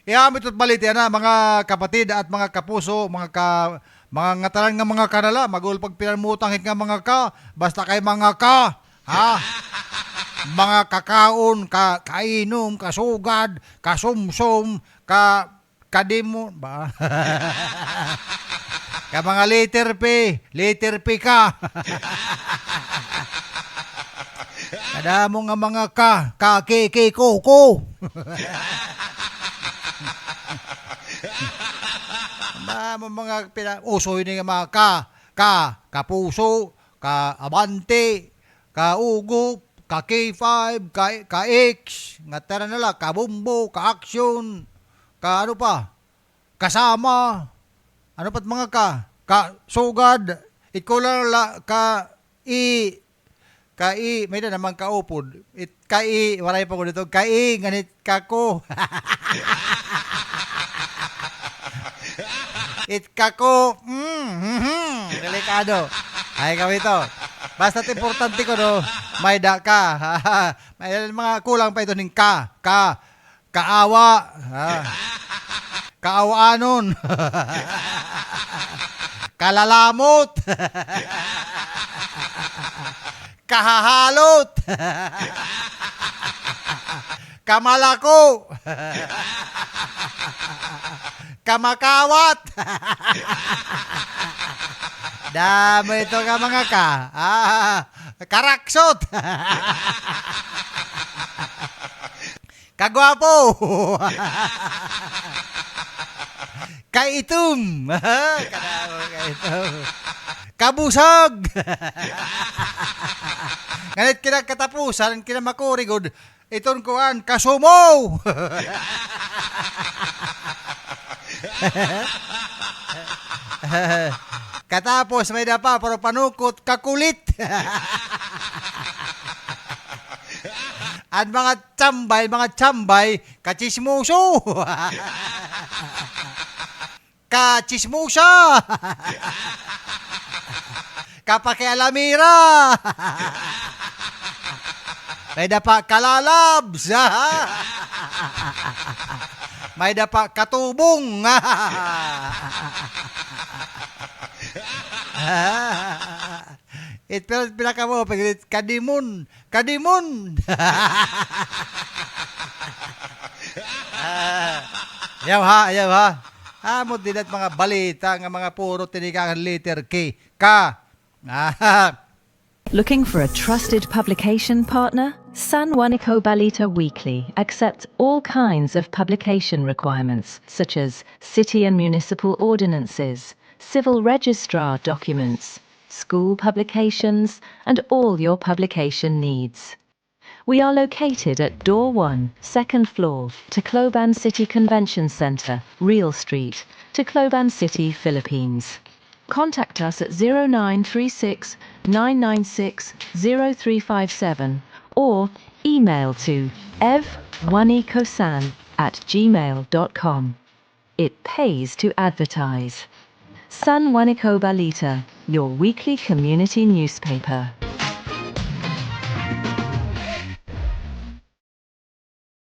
Iamit at baliti na mga kapatid at mga kapuso, mga ngatalan nga mga kanala, magul pag pinamutang hit nga mga ka, basta kay mga ka, ha? Mga kakaon, kainom, kasugad, kasumsum, kadimo, ba? Ka mga liter P ka. Kada mo nga mga koko. Mga usoy ni nga mga kapuso, abante, ugup, K5, X, nga tara nala, kabumbo, action, ano pa, kasama, ano pat mga sugad, ikaw lang may na naman kaupod, waray pa ko dito, ganit kako, kako, delikado. Ay kami to. Basta importante ko no, may da ka. May mga kulang pa ito ng kaawa. Kaawaanon. Kalalamot. Kahahalot. Kamalako. Kamakawat. Damo ito ka mga karaksot. Kagwapo. Kaitum. Kabusog. Nganit katapusan, makurigod, iton kuan, kasumo. Katapos may dapa pero panukot kakulit. At mga tsambay, kachismuso. Kachismusa. Kapakialamira. May dapa kalalabs. May dapa katubong. Pero pinaka mo, kadimun. Ayaw ha. Mo dinat mga balita nga mga puro tinikangan letter K. Looking for a trusted publication partner? San Juanico Balita Weekly accepts all kinds of publication requirements, such as city and municipal ordinances, civil registrar documents, school publications, and all your publication needs. We are located at Door 1, second floor, Tacloban City Convention Center, Real Street, Tacloban City, Philippines. Contact us at 0936 996 0357 or email to evwanikosan@gmail.com. It pays to advertise. San Juanico Balita, your weekly community newspaper.